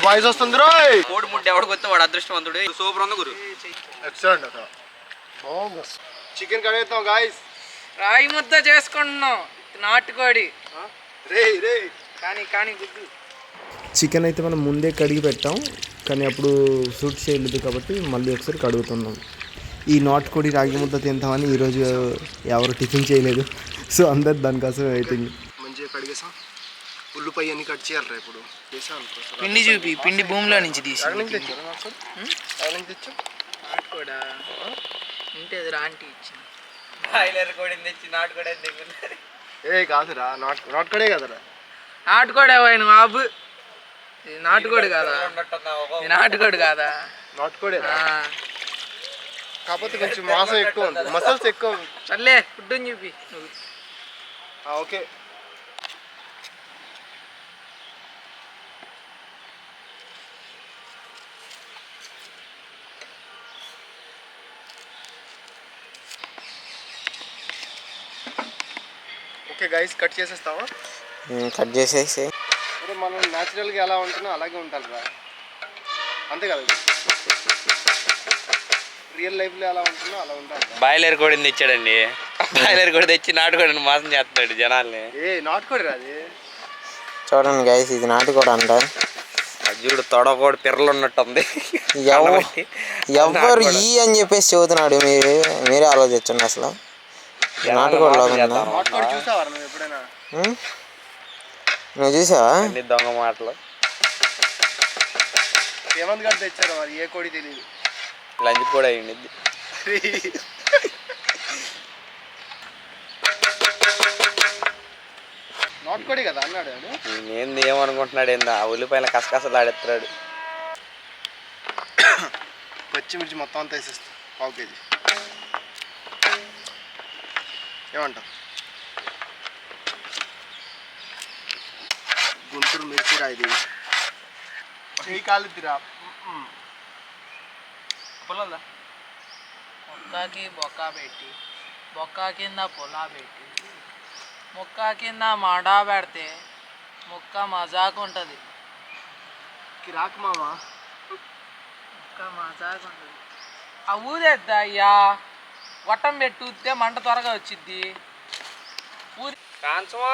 Voice వస్తుంది రోయ్. కోడి ముడ్డ ఎవడికి వస్తే వాడు అదృష్టవంతుడు. సూపర్ ఉంది గురు. ఎక్సలెంట్ అసలు బాగుంది. చికెన్ కడుగుతాం గాయస్. రాయి ముద్ద చేసుకుంటున్నాం నాటుకోడి. రే రే కానీ కానీ గుడ్డు చికెన్ అయితే మనం ముందే కడిగి పెట్టాం, కానీ అప్పుడు సూట్ చేయలేదు కాబట్టి మళ్ళీ ఒకసారి కడుగుతున్నాం. ఈ నాటుకోడి రాగి ముద్ద తింటామని ఈరోజు ఎవరు టిఫిన్ చేయలేదు, సో అందరు దానికోసం వెయిటింగ్. మంచిగా కడిగేసాం. ఉల్లిపాయ అన్ని కట్ చేయాలి. ఇప్పుడు పిండి చూపి, పిండి భూమిలో నుంచి తీసి తెచ్చాం. నాటుకోడా ఉంటే అది రాంటి ఇచ్చింది. బాయిలర్ కోడిని తెచ్చి నాటుకోడి ఏ కాదురా, నాటుకోడే కదరా. నాటుకోడే పోయిన బాబు. ఇది నాటుకోడి కాదా? నాటుకోడి కాదా? నాటుకోడే కాకపోతే కొంచెం మాంసం ఎక్కువ ఉంది, మసల్స్ ఎక్కువ. సర్లే ఫుడ్ అని చూపి నువ్వు. ఓకే ఓకే గైస్, కట్ చేసేస్తావా? కట్ చేసేసి ఇప్పుడు మనం న్యాచురల్గా ఎలా ఉంటున్నా అలాగే ఉంటారు రా, అంతే కదా. రియల్ లైఫ్లో ఎలా ఉంటున్నా అలా ఉంటారు. బాయిలర్ కోడిని తెచ్చాడండి. బాయిలర్ కోడి తెచ్చి నాటుకోడిని మోసం చేస్తాడు జనాల్ని. ఏ నాటుకోడి రాది. చూడండి గైస్, ఇది నాటుకోడి అంట. చూడు తొడకోడి పిర్రలు ఉన్నట్టుంది. ఎవరు ఈ అని చెప్పేసి చెబుతున్నాడు, మీరే ఆలోచించండి. అసలు నాటుకోడి నాటుకోడి చూసావా నువ్వు ఎప్పుడైనా? నువ్వు చూసావా? దొంగ మాటలు. హేమంత్ గారు తెచ్చారు, మరి ఏ కోడి తెలియదు. లంచ్ కూడా అయ్యింది. నాటుకోడి కదా అన్నాడు. నేను ఏమనుకుంటున్నాడు ఏందా, ఆ ఉల్లిపాయల కసకసలు ఆడెత్తాడు. పచ్చిమిర్చి మొత్తం అంతా వేసేస్తాం, 1/2 kg. ఏమంటావు? గుంటూరు మిర్చిరా ఇది. ఈ కాలుద్దిరా. మొక్కకి బొక్క పెట్టి, బొక్క కింద పొలా పెట్టి, మొక్క కింద మాడా పెడితే మొక్క మజాకు ఉంటుంది. కిరాక్ మామా, మొక్క మజాకు ఉంటుంది. ఆ ఊదేద్దా అయ్యా, వట్టం పెట్టి ఊదితే మంట త్వరగా వచ్చిద్ది. ఊది కాంచమో.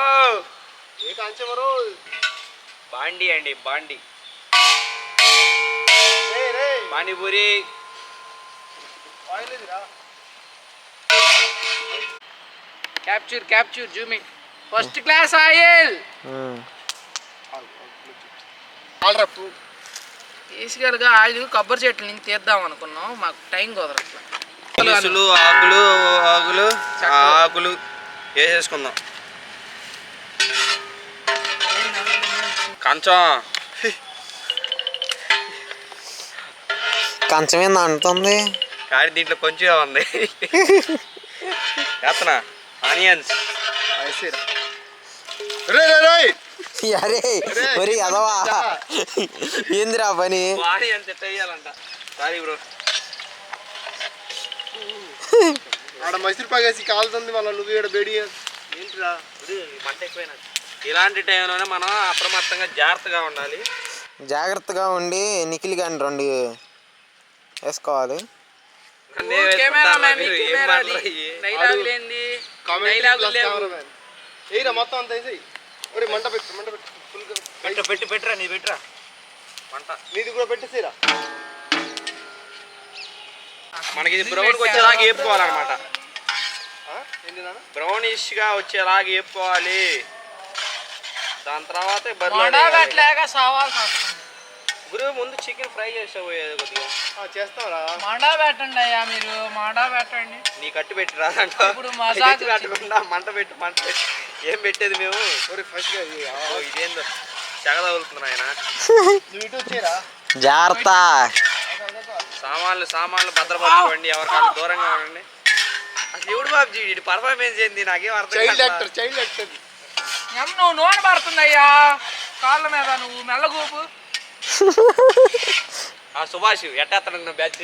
ఏ కాంచమరు? బాండి అండి, బాండి. Panipuri capture zooming first class oil బేసికల్గా ఆయిల్ కొబ్బరి చెట్ల నుంచి తీద్దాం అనుకున్నాం, మాకు టైం కుదరట్లా. ఆకులు వేసేసుకుందాం. కంచం ఏందా అంటుంది, కానీ దీంట్లో కొంచెం ఉంది. వేస్తున్నా ఆనియన్స్. అరే మరి అదవా ఏందిరా పని? ఆనియన్స్ ఎట్లా వేయాలంట. Sorry bro. ఆడ మైసూర్ పాక్ వేసి కాలుతుంది, మళ్ళీ నువ్వు ఇక్కడ బేడి ఏంటిరా మంట ఎక్కువైనా. ఇలాంటి టైంలోనే మనం అప్రమత్తంగా జాగ్రత్తగా ఉండాలి. జాగ్రత్తగా ఉండి నిఖిల్ గాని 2 వేసుకోవాలి. మొత్తం అంత వేసి మంట పెట్టరా నీ పెట్టరా మంట నీది కూడా పెట్టేసిరా. మనకి ఇది బ్రౌన్కి వచ్చేలాగా వేపుకోవాలన్నమాట. బ్రౌనిష్ గా వచ్చేలాగా వేపుకోవాలి. దాని తర్వాత గురు ముందు చికెన్ ఫ్రై చేసేపోయేది కొద్దిగా చేస్తారా? మాడా పెట్టండి అయ్యా, మీరు మాడా పెట్టండి. నీ కట్టు పెట్టి రాదంట. ఇప్పుడు పెట్టకుండా మంట పెట్టి ఏం పెట్టేది మేము. ఇదేందో చెగ తగులుతుంది ఆయన. జాగ్రత్త. సామాన్లు భద్రపరచుకోండి, ఎవరికాళ్ళు దూరంగా ఉండండి. అసలు ఎవడు బాబుజీ వీడి పర్ఫార్మెన్స్ ఏంది నాకేం అర్థం కాదు. నువ్వు నూనె పడుతుందయ్యా కాళ్ళ మీద, నువ్వు మెల్లగూపు. సుభాష్ ఎట్టేస్తాడు బ్యాచ్.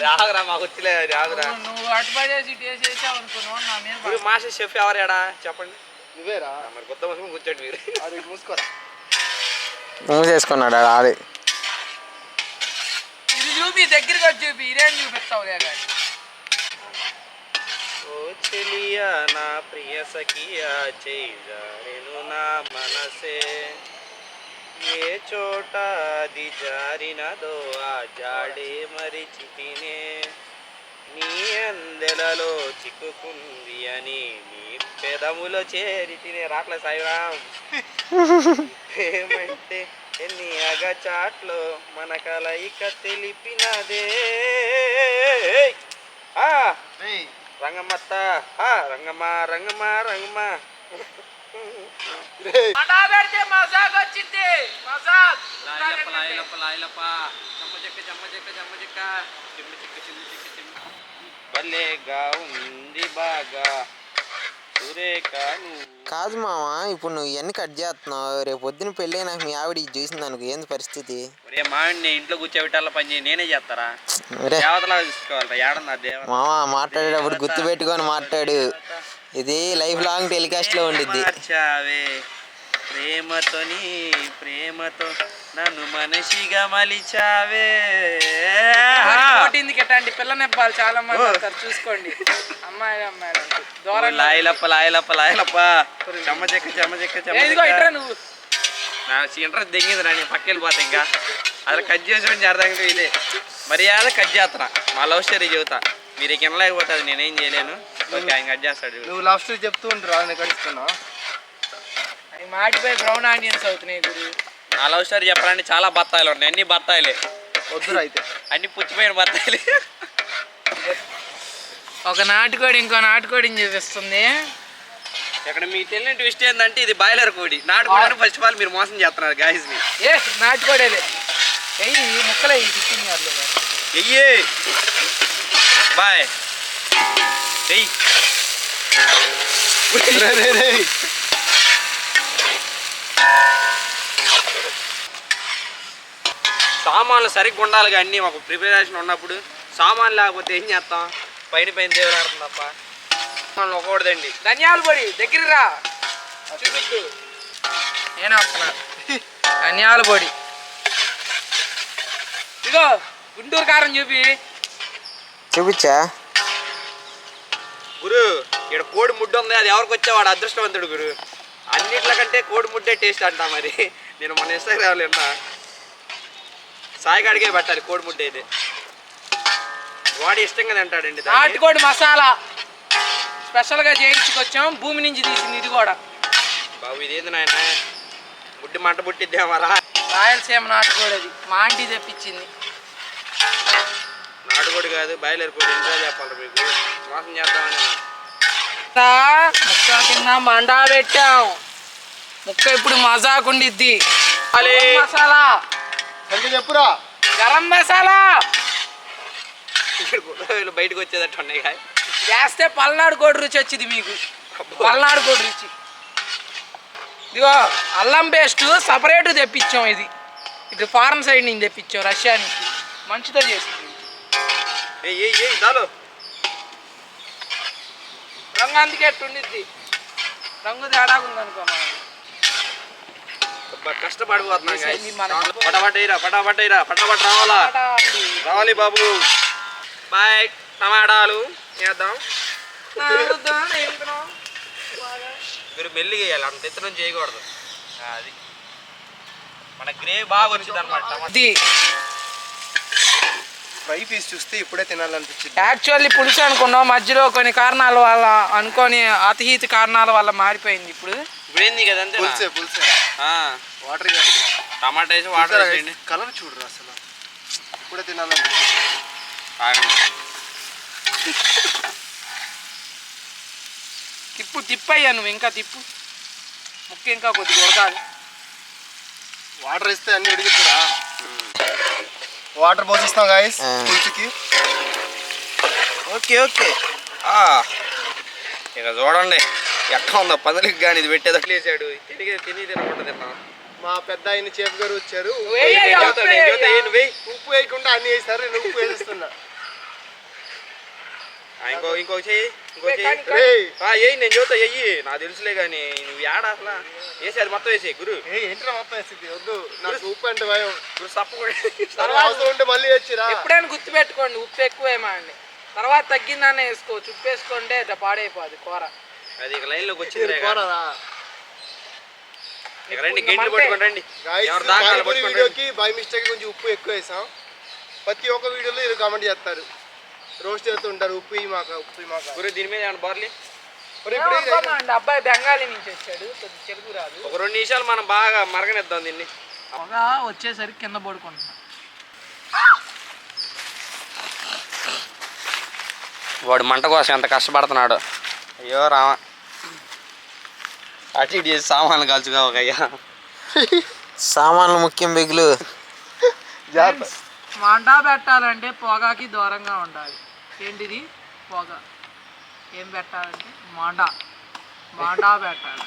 రాగురా మాకు వచ్చిలే రాగురా. నువ్వు అటుపడేసి టేస్ట్ చేసావు అనుకో, మాస్టర్ షెఫ్ ఎవరేడా చెప్పండి. నువ్వేరా మరి కొత్త ముసుగు కూర్చోండి మీరు. అది మూసుకోరా. మూసేసుకున్నాడు ఆడే. ఇది చూపి దగ్గరికి వచ్చి చూపి ఇదేం చూపిస్తావులే కానీ. ఓ చెలియా నా ప్రియ సఖియా చేజారెను నా మనసే ఏ చోట అది జారినదో ఆ జాడే మరిచితినే నీ అందెలలో చిక్కుకుంది అని నీ పెదములో చేరి తినే రాట్లే సాయిరాం. ఏమంటే ఎన్ని అగచాట్లో మన కలయిక తెలిపినదే రంగమ్మత్త రంగమ్మ రంగమ్మ రంగమ్మ. మడా పెడితే మజాక్ వచ్చింది. మజాక్ భలేగా ఉంది బాగా సురేఖ. కాదు మామ, ఇప్పుడు నువ్వు ఇవన్నీ కట్ చేస్తున్నావు. రేపు పొద్దున పెళ్ళి నాకు మీ ఆవిడ ఇది చూసింది అనుకో, ఏంది పరిస్థితి? మామిడిని ఇంట్లో కూర్చోబెట్టాల పని చేయి, నేనే చేస్తారా? ఒరే దేవతలా చూసుకోవాలి. ఏడన్నా దేవత మామ, మాట్లాడేటప్పుడు గుర్తు పెట్టుకొని మాట్లాడు. ఇది లైఫ్ లాంగ్ టెలికాస్ట్ లో ఉండిద్ది. మార్చావే ప్రేమతోని ప్రేమతో నన్ను మనిషిగా మలిచావే. ఎట్లాంటి పిల్ల నెప్పాలి చాలా మంది వస్తారు చూసుకోండి. అమ్మాయిలు అమ్మాయిలు దూరం లాయలప్ప లాయలప్ప లాయలప్ప చెమ్మ చెక్క చెమ్మ చెక్క చెమ్మ ఇట్రా నువ్వు. నా ఇంట్రెస్ట్ దిగింది రా, నేను పక్క వెళ్ళిపోతా. ఇంకా అసలు కట్ చేసి అర్థం ఇదే మర్యాద కట్ చేస్తున్నా. మా లవ్ స్టోరీ చెబుతా, మీరు వినలేకపోతే అది నేనేం చేయలేను. ఓకే, ఆయన కట్ చేస్తాడు. నువ్వు లవ్ స్టోరీ చెప్తూ ఉంటారు నేను కడుస్తున్నా. అవి మాటిపోయి బ్రౌన్ ఆనియన్స్ అవుతున్నాయి గురు. నా లవ్ స్టోరీ చెప్పాలంటే చాలా బత్తాయిలు ఉన్నాయి. అన్ని బత్తాయిలే, వద్దురా అయితే. అన్ని పుచ్చిపోయిన బత్తాయిలే. ఒక నాటుకోడి ఇంకో నాటుకోడిని చూపిస్తుంది. ఇక్కడ మీకు తెలియని ట్విస్ట్ ఏంటంటే ఇది బాయిలర్ కోడి. నాటుకోడి ఫస్ట్ ఆఫ్ ఆల్ మీరు మోసం చేస్తున్నారు గాయస్ ని. ఏ నాటుకోడేలే ఈ ముక్కలే ఈ చికెన్ ఎయ్యే బాయ్ ఎయ్. సామాన్లు సరిగ్గా ఉండాలి కానీ ఒక ప్రిపరేషన్ ఉన్నప్పుడు సామాన్లు లేకపోతే ఏం చేస్తాం? పైన పైన దేవుడు ఆడుతుంది తప్ప సామాన్లు ఒకూడదండి. ధనియాల పొడి దగ్గర రా చూపిద్దు. నేనే వస్తున్నా. ధనియాల పొడి ఇగో గుంటూరు కారం చూపి చూపించా గురు. ఇక్కడ కోడి ముడ్డు ఉంది, అది ఎవరికి వచ్చేవాడు అదృష్టవంతుడు గురు. అన్నిట్ల కంటే కోడి ముడ్డే టేస్ట్ అంట. మరి నేను మన ఇన్స్టాగ్రామ్లో విన్నా, సాయిగాడికే పెట్టాలి కోడి ముడ్డ అయితే. వాడు ఇష్టంగా తింటాడండి. నాటుకోడి మసాలా స్పెషల్గా చేయించుకొచ్చాం, భూమి నుంచి తీసింది ఇది కూడా. బాబు ఇదేంది నాయన, ముడ్డి మంట పుట్టిద్దేమరా. రాయలసీమ నాటుకోడి అది మా ఆంటీ తెప్పించింది. నాటుకోడి కాదు బాయిలర్ కోడి. ఇంట్లో చెప్పాలి మీకు, మోసం చేద్దామని. ముక్క కింద మండా పెట్టాం. ముక్క ఇప్పుడు మజాకుండిద్ది. మసాలా చెప్పురా. గరం మసాలా ఇక్కడ బయటకు వచ్చేటట్టు ఉన్నాయి. వేస్తే పల్నాడు కోడి రుచి వచ్చింది మీకు. పల్నాడు కోడి రుచి. ఇదిగో అల్లం పేస్ట్ సపరేట్ తెప్పించాం. ఇది ఇటు ఫారెన్ సైడ్ నుంచి తెప్పించాం, రష్యా నుంచి. మంచిదో చేస్తుంది. రంగు అందుకే ఎట్టుండిద్ది, రంగు తేడాగా ఉందనుకో. కష్టపడిపోతున్నాం పటాపట్ అయిరా పటాపట్ అయిరా పటాపట్ రావాలా రావాలి బాబు. బాయ్. టమాటాలు వేద్దాం. మీరు మెల్లిగా వేయాలి, అంత ఎత్తున చేయకూడదు. అది మన గ్రేవీ బాగా వచ్చింది అనమాట. ఫ్రై పీస్ చూస్తే ఇప్పుడే తినాలనిపించింది. యాక్చువల్లీ పులుసు అనుకున్నాం, మధ్యలో కొన్ని కారణాల వల్ల అనుకోని అతిహీత కారణాల వల్ల మారిపోయింది. ఇప్పుడు ఏంది కదంటే పులుసే వాటర్ టమాటా వేసి వాటర్ వేసేయండి. కలర్ చూడరు అసలు, ఇప్పుడే తినాలనిపించింది. తిప్పయ్యా నువ్వు, ఇంకా తిప్పు. ముక్క ఇంకా కొద్దిగా ఉడకాలి. వాటర్ ఇస్తే అన్ని ఉడికిద్దురా. వాటర్ పోసిస్తాం గాయస్ పులుసుకి. Okay okay. ఇక చూడండి ఎట్లా ఉందో పదలికి కానీ ఇది పెట్టేది వేసాడు. తిని తినకుండా తిన్నాం. మా పెద్ద ఆయన చేఫ్ గారు వచ్చారు. ఉప్పు ఉప్పు వేయకుండా అన్ని వేసారు, నేను ఉప్పు వేసేస్తున్నా. ఇంకొక చెయ్యి ఏయి నేను చూస్తా చెయ్యి నాకు తెలుసులే కానీ నువ్వు ఏడా అసలు వేసి అది మొత్తం వేసేయి గురు ఏంట్రా మొత్తం వేసింది వద్దు నాకు ఉప్పు అంటే భయం. గురు సప్పు కూడా అవసరం ఉంటే మళ్ళీ వచ్చిరా. ఎప్పుడైనా గుర్తుపెట్టుకోండి, ఉప్పు ఎక్కువేమా అండి, తర్వాత తగ్గిందానే వేసుకోవచ్చు. ఉప్పు వేసుకుంటే ఇట్లా పాడైపోదు కూర. అది ఇక లైన్లోకి వచ్చింది కూరరా ఇక రండి గెంట్లు పట్టుకోండి రండి ఎవరు దాకా పట్టుకోండి. వీడియోకి బై మిస్టేక్ కొంచెం ఉప్పు ఎక్కువ వేసాం. ప్రతి ఒక్క వీడియోలో ఇది కామెంట్ చేస్తారు, రోస్ట్ చేస్తుంటారు ఉప్పు మాక గురు దీని మీద ఏమన్నా బార్లీ అండి. అబ్బాయి బెంగాలీ నుంచి వచ్చాడు, కొద్దిగా తెలుగు రాదు. ఒక 2 నిమిషాలు మనం బాగా మరగనిద్దాం దీన్ని. పొగ వచ్చేసరికి కింద పడుకుంటున్నా. వాడు మంట కోసం ఎంత కష్టపడుతున్నాడు. అయ్యో రామ అటు ఇటు చేసి సామాన్లు కాల్చుగా ఒక అయ్యా సామాన్లు ముఖ్యం బిగులు. మంట పెట్టాలంటే పొగకి దూరంగా ఉండాలి. ఏంటిది పొగ, ఏం పెట్టాలంటే మంట పెట్టాలి.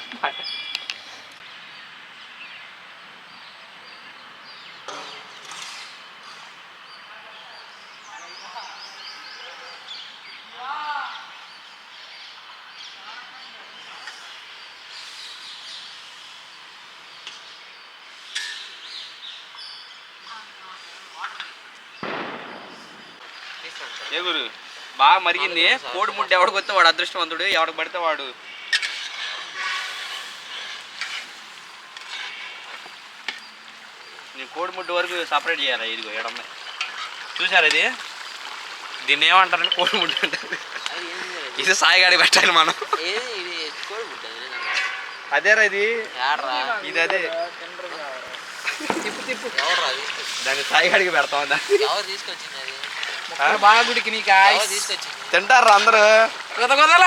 ఏ గురు బాగా మరిగింది. కోడి ముడ్డు ఎవడికి వస్తే వాడు అదృష్టవంతుడు, ఎవడికి పడితే వాడు. నేను కోడి ముడ్డు వరకు సపరేట్ చేయాలి. ఇదిగో ఎడమ్మ చూసారు ఇది, దీన్ని ఏమంటారంటే కోడి ముడ్డు అంటారు. ఇది సాయిగాడికి పెట్టాలి మనం. అదేరా ఇది ఇది అదే దాన్ని సాయిగాడికి పెడతాం. బాగా గుడికి నీకు తింటారు అందరూ.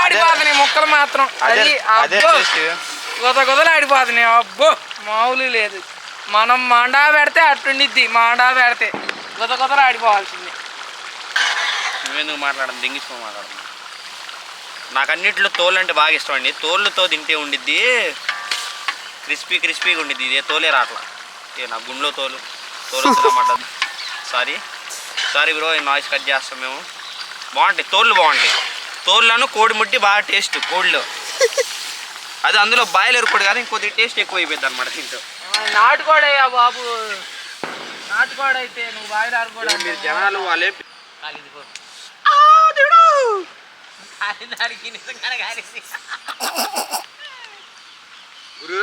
ఆడిపోతున్నాయి ముక్కలు మాత్రం, ఆడిపోతున్నాయి. అబ్బో మామూలు లేదు. మనం మాండా పెడితే అట్టుండిద్ది, మాండా పెడితే గుదలు ఆడిపోవాల్సింది. నువ్వెందుకు మాట్లాడడం, దింగించుకో మాట్లాడడం. నాకు అన్నింటిలో తోలు అంటే బాగా ఇష్టం అండి. తోళ్ళతో తింటే ఉండిద్ది, క్రిస్పీగా ఉండిద్ది. ఇదే తోలే రాట్లా. నా గుండెలో తోలు వస్తున్నమాట. సారీ బ్రో, ఈ నాయిస్ కట్ చేస్తాం మేము. బాగుంటాయి తోళ్ళు, బాగుంటాయి తోళ్ళను. కోడి ముట్టి బాగా టేస్ట్ కోడిలో. అది అందులో బాయిలర్ కోడి కాదు, ఇంకొద్ది టేస్ట్ ఎక్కువ అయిపోయింది అనమాట దీంట్లో. నాటుకోడయ్యా బాబు, నాటుకోడ అయితే నువ్వు బాయిలర్ కూడా మీరు జనాలు వాళ్ళే గురు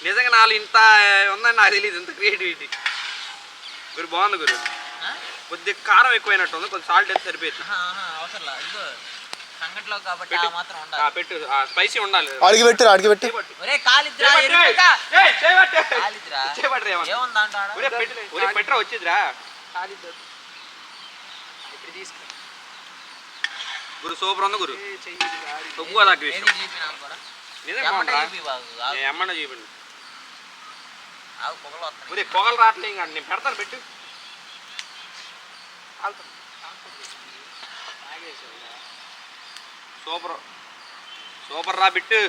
నిజంగా నాలుగు ఇంత ఉందని నాకు తెలియదు. ఇంత క్రియేటివిటీ గురు బాగుంది గురు. కొద్దిగా కారం ఎక్కువైనట్టు ఉంది, కొంచెం సాల్ట్ అయితే సరిపోయింది. పెట్టు స్పైసీ ఉండాలి. అడిగి పెట్టి పెట్టరా వచ్చిద్దిరా గురు. సూపర్ ఉంది గురు. ఒప్పుకోదా ఏమన్నా చూపండి. పొగలు రావట్లే, ఇంకా నేను పెడతాను పెట్టు. సూపర్ రా బిట్టు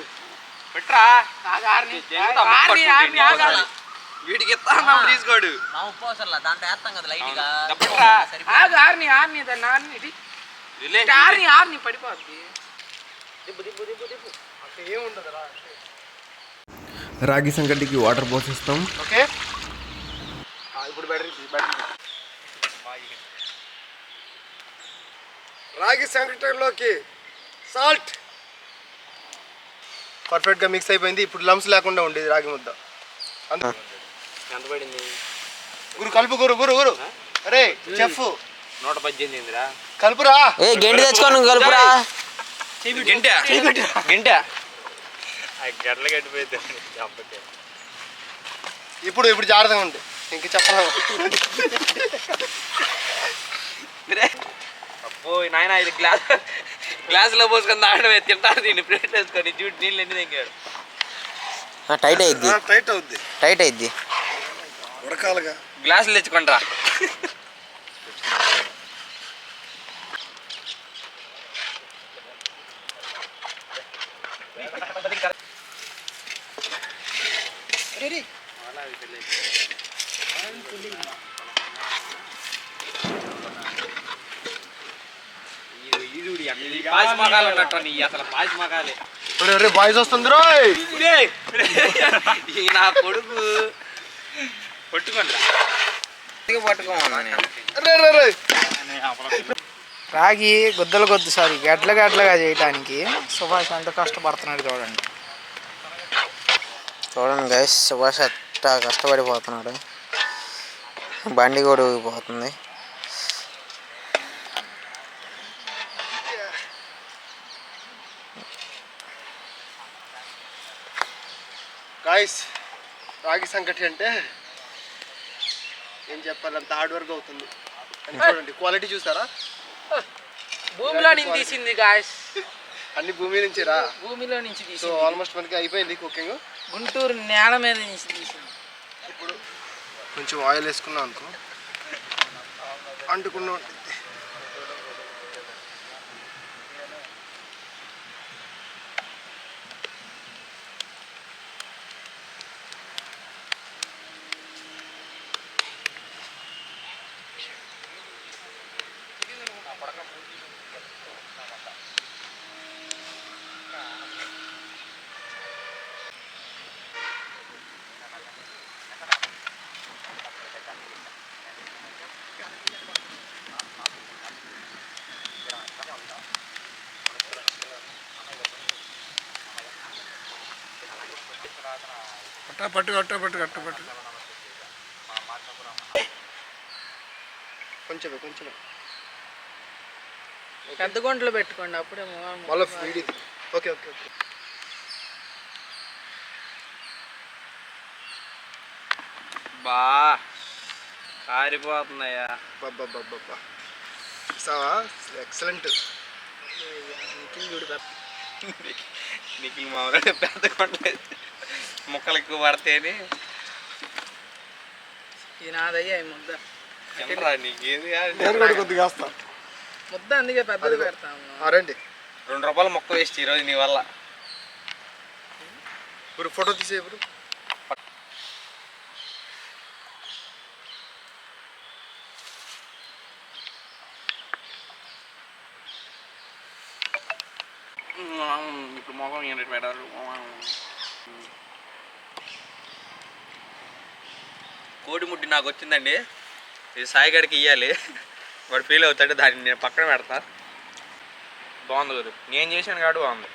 పెట్టరా. వీడికి ఇస్తా తీసుకోడు. పడిపోద్ది. రాగి సంగటికి వాటర్ పోసేస్తాం. ఓకే ఇప్పుడు రాగి సంగటిలోకి సాల్ట్ పర్ఫెక్ట్గా మిక్స్ అయిపోయింది. ఇప్పుడు లమ్స్ లేకుండా ఉండేది రాగి ముద్ద. ఎంత పడింది గురు? కలుపు గురు. అరే చెఫ్ 118 రా. కలుపురా. గెంటి తెచ్చుకోను కలుపురా. గింట గడ్డలు గట్టిపోయింది. ఇప్పుడు జాగ్రత్తగా ఉంది. ఇంక చెప్పను. అబ్బో నాయన ఇది గ్లాసులో పోసుకొని తాగడమే. తింటారు దీన్ని ప్లేట్ వేసుకొని చూడు నీళ్ళు ఎన్ని తెంగాడు. టైట్ అయిద్ది ఉడకాలుగా. గ్లాసులు తెచ్చుకుంటారా. పాచి మగాలు ఉన్నట్టు నీ అసలు పాచి మగాలే. రే బాయ్స్ వస్తుంది రోయ్. ఈ నా కొడుకు పట్టుకోండి పట్టుకోమన్నా నేను. రే రే రే రాగి గుద్దలు కొద్దు సారీ గడ్లగా చేయటానికి సుభాష్ ఎంత కష్టపడుతున్నాడు చూడండి. చూడండి గైస్, సుభాష్ అట్టా కష్టపడిపోతున్నాడు. బండి కూడా ఊగిపోతుంది. గాయస్ రాగి సంకటి అంటే ఏం చెప్పాలి, అంత హార్డ్ వర్క్ అవుతుంది. అని చూడండి క్వాలిటీ చూసారా, భూమిలో నుంచి తీసింది గాయస్, అన్ని భూమి నుంచి రా. భూమిలో నుంచి సో తీసింది. ఆల్మోస్ట్ మనకి అయిపోయింది కుకింగ్. గుంటూరు నేల మీద నుంచి తీసింది. ఇప్పుడు కొంచెం ఆయిల్ వేసుకున్నాం అనుకో అంటుకున్నాం. పట్టు కొంచెం పెద్ద గుంటలు పెట్టుకోండి అప్పుడే మళ్ళీ వీడి. Okay okay okay. బా కారిపోతున్నాయా. బాబా సావా ఎక్సలెంట్. నీకు మామూలుగా పెద్ద కొంటలేదు, ముక్కలు ఎక్కువ పడితేని. ఇది నాదయ్యా ఈ ముద్ద. తినరా నీకేది నేను కూడా కొద్దిగా వేస్తా. ముద్ద అందుకే పెద్దది పెడతాము. రండి ₹2 మొక్క వేస్ట్ ఈరోజు నీ వల్ల. ఇప్పుడు ఫోటో తీసే ఇప్పుడు. ఇప్పుడు మొఖం ఏంటి పెట్టారు. కోడి ముడ్డి నాకు వచ్చిందండి, ఇది సాయిగడికి ఇవ్వాలి, వాడు ఫీల్ అవుతాడు. దాన్ని నేను పక్కన పెడతా. బాగుంది కదా, నేను చేశాను కాడు బాగుంది.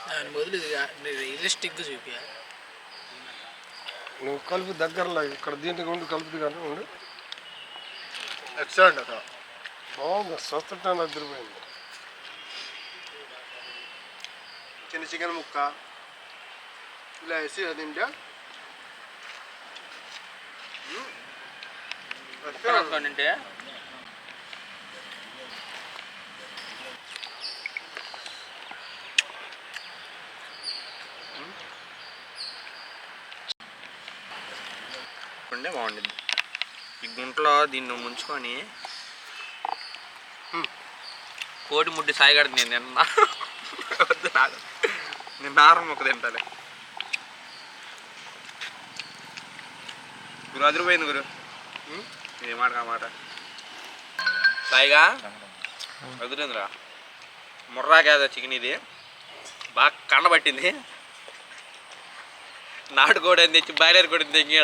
దాని బదులు ఇది రియలిస్టిక్గా చూపించాలి. నువ్వు కలుపు దగ్గరలో ఇక్కడ దీంట్లో ఉండి కలుపుది కానీ ఉండు. ఎక్సలెంట్ అక్క, బాగుంది. స్వస్థటాన్ని అదిరిపోయింది. చిన్న చికెన్ ముక్క ఇలా వేసి అది తింటే అంటే బాగుంటుంది. ఈ గుంటలో దీన్ని ముంచుకొని కోడి ముడ్డి సాయిగడికి నేను తిన్నా. వద్దు నాకు, నేను నారం మొక్క తింటాలే. గురు అదిరిపోయింది గురు, ఏ మాట మాట. సాయిగా అదిరిందిరా. ముర్రా కాదా చికెన్, ఇది బాగా కండబట్టింది. నాటుకోడి అని తెచ్చి బాయిలర్ కోడి తెచ్చి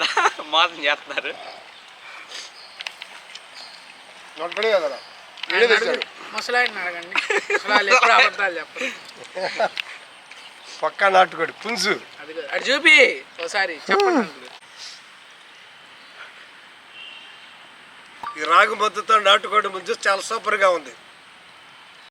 మోసం చేస్తున్నారు. ముసలాయిని అడగండి, ముసలాళ్ళు ఎప్పుడు అబద్ధాలు చెప్పరు. పక్కా నాటుకోడి పుంజు. అది అటు చూపి ఒకసారి చెప్పండి. ఈ రాగి ముద్దతో నాటుకోడి పుంజు చాలా సూపర్గా ఉంది.